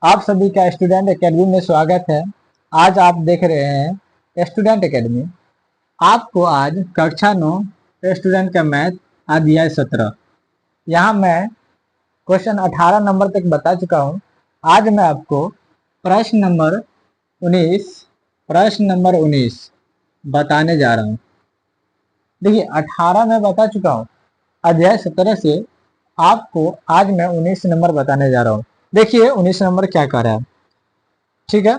आप सभी का स्टूडेंट एकेडमी में स्वागत है। आज आप देख रहे हैं स्टूडेंट एकेडमी। आपको आज कक्षा 9 स्टूडेंट का मैथ अध्याय 17 यहाँ मैं क्वेश्चन 18 नंबर तक बता चुका हूँ। आज मैं आपको प्रश्न नंबर 19 बताने जा रहा हूँ। देखिए 18 मैं बता चुका हूँ, अध्याय 17 से आपको आज मैं 19 नंबर बताने जा रहा हूँ। देखिए 19 नंबर क्या कर रहा है, ठीक है।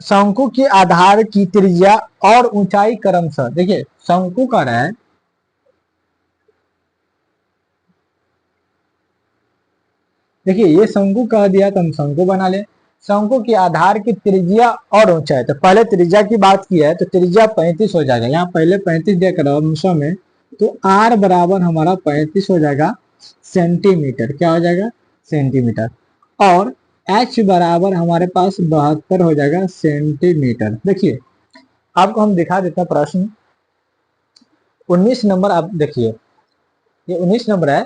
शंकु की आधार की त्रिज्या और ऊंचाई क्रमशः, देखिए शंकु का रहा है, देखिए ये शंकु कह दिया तो हम शंकु बना ले। शंकु की आधार की त्रिज्या और ऊंचाई, तो पहले त्रिज्या की बात की है तो त्रिज्या 35 हो जाएगा। यहाँ पहले 35 देकर अंशों में, तो आर बराबर हमारा 35 हो जाएगा सेंटीमीटर। क्या हो जाएगा? सेंटीमीटर। और एच बराबर हमारे पास 72 हो जाएगा सेंटीमीटर। देखिए आपको हम दिखा देते हैं प्रश्न 19 नंबर। आप देखिए ये 19 नंबर है।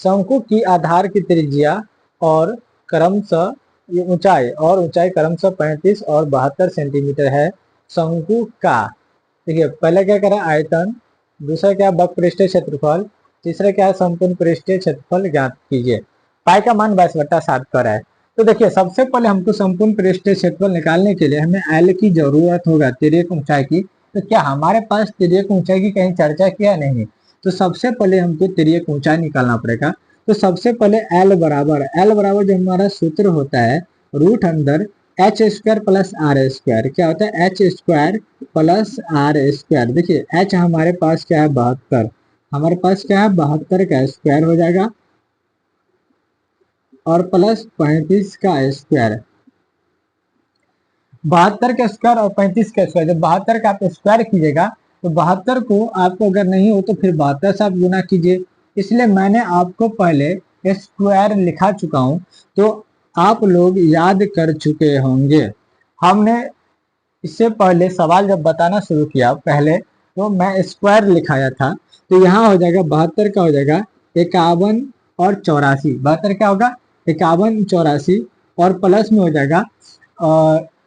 शंकु की आधार की त्रिज्या और क्रमशः ये ऊंचाई क्रमशः 35 और 72 सेंटीमीटर है। शंकु का, देखिए पहले क्या करें, आयतन, दूसरा क्या वक्रपृष्ठीय क्षेत्रफल, तीसरा क्या है संपूर्ण पृष्ठीय क्षेत्रफल ज्ञात कीजिए। पाई का मान 22/7 कर है। तो देखिए सबसे पहले हमको संपूर्ण पृष्ठीय क्षेत्रफल निकालने के लिए हमें एल की जरूरत होगा, तिर्यक ऊंचाई की। तो क्या हमारे पास तिर्यक ऊंचाई की कहीं चर्चा किया? नहीं। तो सबसे पहले हमको तिर्यक ऊंचाई निकालना पड़ेगा। तो सबसे पहले एल बराबर जो हमारा सूत्र होता है रूट अंदर H square plus R square. क्या होता है? H square plus R square. देखिए एच हमारे पास क्या है 72, हमारे पास क्या है 72 का स्क्वायर हो जाएगा और प्लस 35 का स्क्वायर। 72 का स्क्वायर और 35 का स्क्वायर, जब 72 का आप स्क्वायर कीजिएगा तो 72 को आपको अगर नहीं हो तो फिर 72 से आप गुना कीजिए। इसलिए मैंने आपको पहले स्क्वायर लिखा चुका हूं, तो आप लोग याद कर चुके होंगे। हमने इससे पहले सवाल जब बताना शुरू किया पहले, तो मैं स्क्वायर लिखाया था। तो यहाँ हो जाएगा 72 का हो जाएगा 51 और 84। 72 क्या होगा? 51 84 और प्लस में हो जाएगा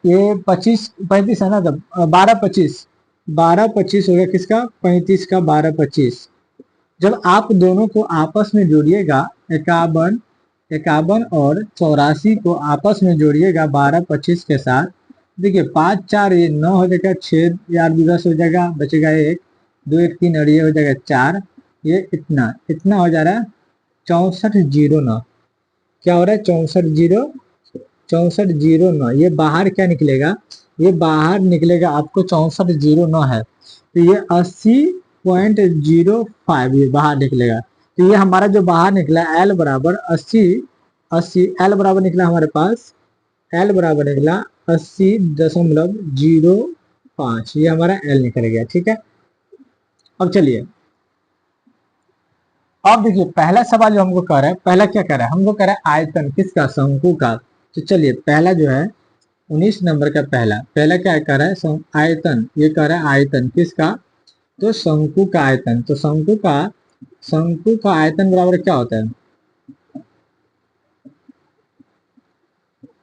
ये 25 35 है ना, तब 12 25 हो गया किसका? 35 का 12 25। जब आप दोनों को आपस में जोड़िएगा 51 और 84 को आपस में जोड़िएगा 12 25 के साथ, देखिए 5 4 ये 9 हो जाएगा, 6 यार 10 हो जाएगा, बचेगा 1 2 1 3 और ये हो जाएगा 4, ये इतना हो जा रहा है 6409। क्या हो रहा है? 6409। ये बाहर क्या निकलेगा? ये बाहर निकलेगा आपको 6409 है, तो ये 80.05 ये बाहर निकलेगा। तो ये हमारा जो बाहर निकला एल बराबर 80 एल बराबर निकला हमारे पास, एल बराबर निकला 80.05। ये हमारा एल निकल गया, ठीक है। अब चलिए, अब देखिए पहला सवाल जो हमको कह रहा है, पहला क्या कह रहा है? हमको कह रहा है आयतन किसका? शंकु का। तो चलिए पहला जो है 19 नंबर का पहला क्या कह रहा है? आयतन। ये कह रहा है आयतन किसका? तो शंकु का आयतन। तो शंकु का आयतन बराबर क्या होता है?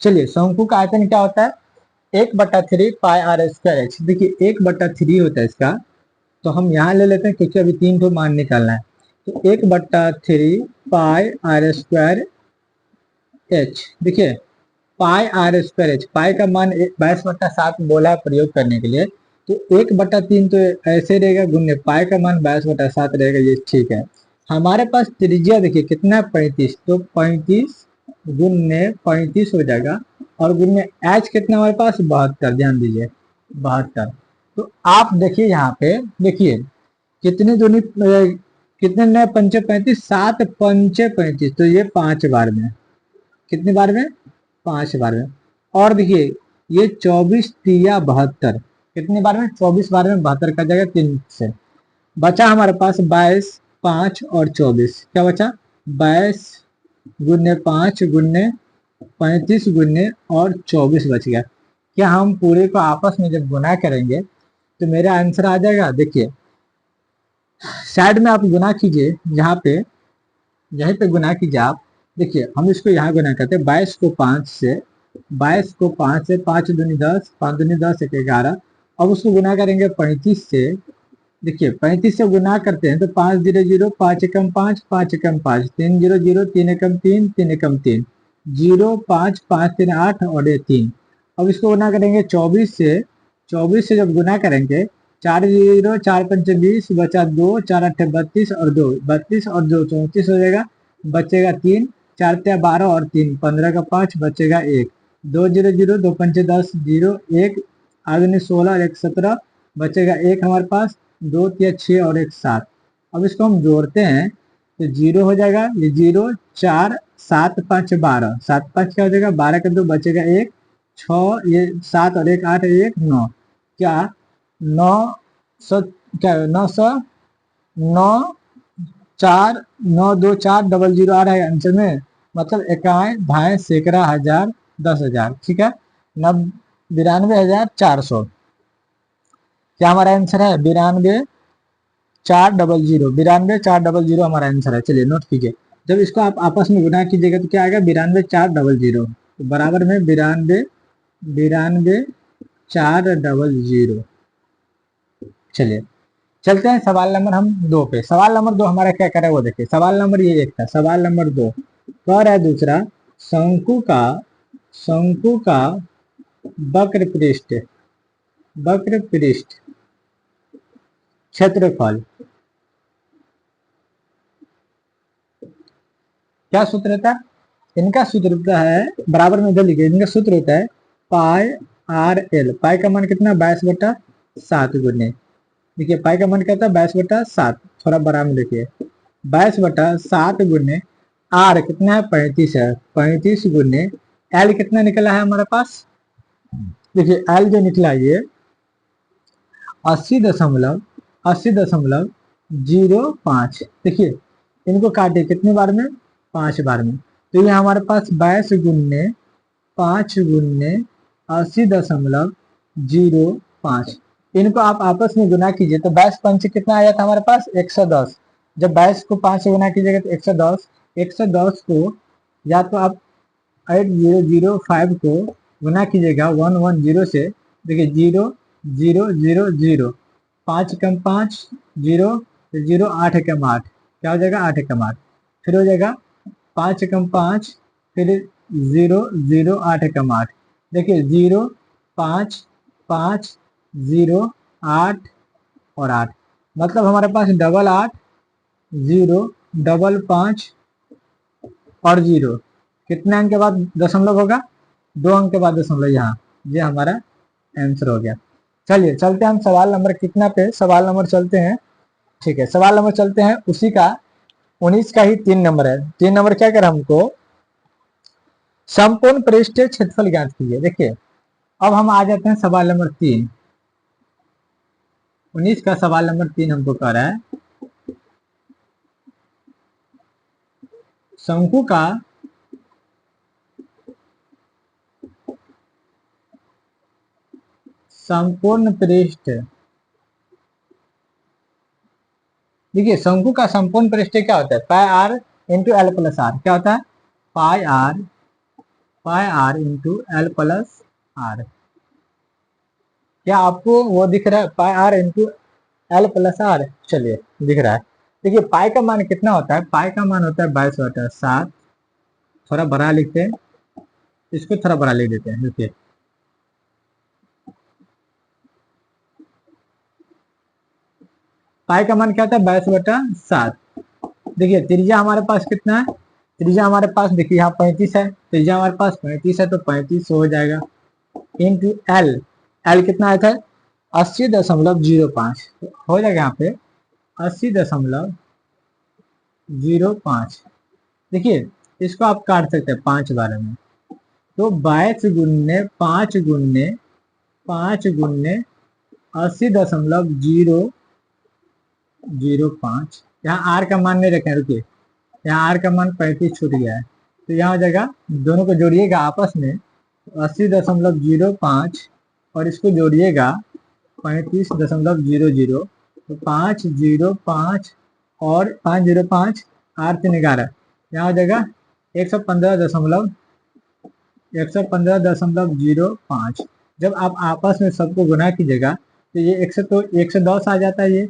चलिए शंकु का आयतन क्या होता है? 1/3 पाई आर स्क्वायर एच। देखिए 1/3 होता है इसका, तो हम यहाँ ले लेते हैं क्योंकि अभी 3 को मान निकालना है। तो 1/3 पाई आर स्क्वायर एच। देखिए pi R square H, pi का मान 22/7 बोला है प्रयोग करने के लिए। तो 1/3 तो ऐसे रहेगा, गुण्य पाई का मान 22/7 रहेगा, ये ठीक है। हमारे पास त्रिज्या देखिए कितना है? 35, तो 35 गुण्य 35 हो जाएगा और गुण्य एच कितना हमारे पास? 72। ध्यान दीजिए 72। तो आप देखिए यहाँ पे, देखिए कितने दूनी कितने नए पंचे 35, 7 पंचे 35, तो ये 5 बार में, कितनी बार में? 5 बार में। और देखिए ये 24 तिया 72, कितनी बार में? 24 बार में 72 का जाएगा 3 से। बचा हमारे पास 22 5 और 24। क्या बचा? 22 गुन्ने 5 गुन्ने 35 गुन्ने और 24 बच गया। क्या हम पूरे को आपस में जब गुना करेंगे तो मेरा आंसर आ जाएगा? देखिए साइड में आप गुना कीजिए, यहाँ पे यहीं पे गुना कीजिए आप, देखिए हम इसको यहाँ गुना करते हैं 22 को 5 से 5 दूनी 10, 5 दूनी 10 एक 11। अब उसको गुना करेंगे 35 से। देखिए 35 से गुना करते हैं तो 5 जीरो जीरो, 5 एकम 5, 5 एकम 5, 3 जीरो जीरो, 3 एकम 3, 3 एकम 3, 0 5 5 3 8 और ये 3। अब इसको गुना करेंगे 24 से जब गुना करेंगे 4 जीरो 4 पंचे 20, बचा 2, 4 अट्ठे 32 और 2, 32 और 2 34 हो जाएगा, बचेगा 3, 4 त्या 12 और 3 15 का 5 बचेगा 1, 2 जीरो जीरो, 2 पंचे 10, 0 1, आगे 16 और 1 17, बचेगा 1 हमारे पास, 2 तिया 6 और 1 7। अब इसको हम जोड़ते हैं तो 0 हो जाएगा, ये 0 4 7 5 12, 7 5 क्या हो जाएगा 12 का 2 बचेगा 1, 6 ये 7 और 1 8 1 9, क्या 900, क्या 900 9 4 9 2 4 डबल 0 आ रहा है आंसर में, मतलब इकाई भाई सैकड़ा हजार 10,000, ठीक है। 92,400 क्या हमारा आंसर है 92,400, 92,400 हमारा आंसर है। चलिए नोट कीजिए, जब इसको आप आपस में गुना कीजिएगा तो क्या आएगा 92,400, तो बराबर में 92,400। चलिए चलते हैं सवाल नंबर हम 2 पे। सवाल नंबर 2 हमारा क्या करे वो देखिए। सवाल नंबर ये 1 था, सवाल नंबर 2 कह रहा है दूसरा, शंकु का वक्र पृष्ठ क्षेत्रफल, क्या सूत्र होता है इनका? सूत्र होता है, बराबर में इधर लिखिए, इनका सूत्र होता है पाई आर एल। पाई का मान कितना 22/7 गुने, देखिए पाई का मान क्या था 22/7, थोड़ा बड़ा में लिखिए 22/7 गुने आर कितना है 35 है, 35 गुने एल कितना निकला है हमारे पास, देखिए एल जो निकला ये 80.05। देखिए इनको काटे कितनी बार में 5 बार में, तो ये हमारे पास 22 गुने 5 गुने 80.05। इनको आप आपस में गुना कीजिए तो 22 पंच कितना आया था हमारे पास 110। जब 22 को 5 से गुना कीजिएगा तो 110, 110 को या तो आप 8005 को गुना कीजिएगा 110 से, देखिए 0 0 0 0, 5 कम 5 0, 0 8 एकम 8, क्या हो जाएगा 8 एकम 8, फिर हो जाएगा 5 एकम 5, फिर 0 0 8 एकम 8, देखिए 0 5 5 0 8 और 8, मतलब हमारे पास डबल 8 0 डबल 5 और 0, कितने अंक के बाद दशमलव होगा 2 अंक के बाद दशमलव, यहाँ ये हमारा आंसर हो गया। चलिए चलते हैं हम सवाल नंबर कितना पे, सवाल नंबर चलते हैं, ठीक है सवाल नंबर चलते हैं उसी का 19 का ही 3 नंबर है। 3 नंबर क्या कर हमको संपूर्ण पृष्ठीय क्षेत्रफल ज्ञात कीजिए। देखिए अब हम आ जाते हैं सवाल नंबर 3, 19 का सवाल नंबर 3 हमको कह रहा है शंकु का संपूर्ण पृष्ठ, देखिए शंकु का संपूर्ण पृष्ठ क्या होता है pi R into L plus R, क्या होता है pi R into L plus R. क्या आपको वो दिख रहा है pi R into L plus R? चलिए दिख रहा है। देखिए पाई का मान कितना होता है, पाई का मान होता है 22/7, थोड़ा बड़ा लिखते हैं, इसको थोड़ा बड़ा लिख देते हैं। देखिए पाई का मान क्या होता है 22/7। देखिए त्रिज्या हमारे पास कितना है, त्रिज्या हमारे पास देखिए यहाँ 35 है, त्रिज्या हमारे पास 35 है तो 35 हो जाएगा इंटू एल, एल कितना आया था 80.05, हो जाएगा यहाँ पे 80.05। देखिए इसको आप काट सकते हैं 5 बार में, तो 22 गुन्ने 5 गुन्ने 5 गुन्ने 80.005। यहाँ आर का मान नहीं रखें, रुकिए यहाँ आर का मान 35 छूट गया है, तो यहाँ हो जाएगा, दोनों को जोड़िएगा आपस में 80.05 और इसको जोड़िएगा 35.00, तो 505 और 505 8 3 11, यहाँ हो जाएगा 115.05। जब आप आपस में सबको गुना कीजिएगा तो ये 110 आ जाता है। ये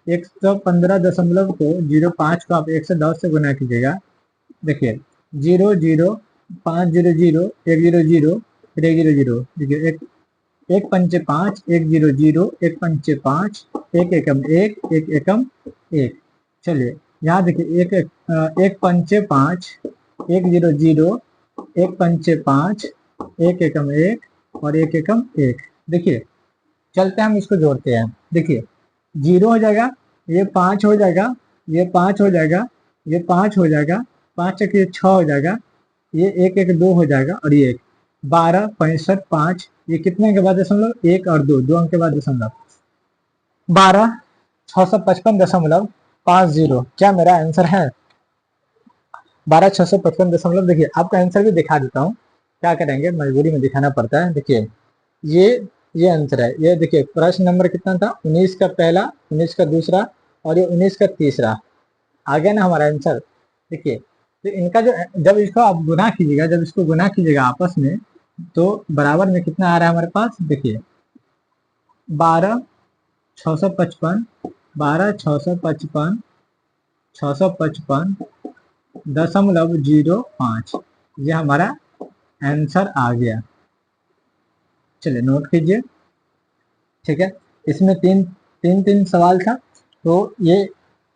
115.05 को आप 110 से गुना कीजिएगा। देखिए 0 0 5 0 0 1 0 0 फिर 1 0 0। देखिए एक पंचे 5, 1 0 0, एक पंचे 5, एक एकम 1, एक एकम 1। चलिए यहाँ देखिए एक पंचे 5, 1 0 0, एक पंचे 5, एक एकम 1 और एक एकम 1। देखिए चलते हम इसको जोड़ते हैं। देखिए 0 हो जाएगा, ये 5 हो जाएगा, ये 5 हो जाएगा, ये 5 हो जाएगा, 5 एक ये 6 हो जाएगा, ये 1 1 2 हो जाएगा और ये 12 65 5। ये कितने के बाद दशमलव, 1 और 2, 2 अंक के बाद दशमलव, 12,655.50। क्या मेरा आंसर है 12,655। देखिए आपका आंसर भी दिखा देता हूँ। क्या करेंगे, मजबूरी में दिखाना पड़ता है। देखिए ये आंसर है। ये देखिए प्रश्न नंबर कितना था, 19 का पहला, 19 का दूसरा और ये 19 का तीसरा। आ गया ना हमारा आंसर। देखिए तो इनका जो, जब इसको आप गुना कीजिएगा, जब इसको गुना कीजिएगा आपस में, तो बराबर में कितना आ रहा है हमारे पास। देखिए 12,655, 655 ये हमारा आंसर आ गया। चलिए नोट कीजिए। ठीक है, इसमें तीन सवाल था, तो ये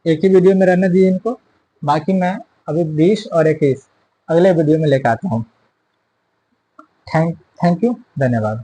एक ही वीडियो में रहने दिए इनको। बाकी मैं अभी 20 और 21 अगले वीडियो में लेकर आता हूँ। थैंक यू, धन्यवाद।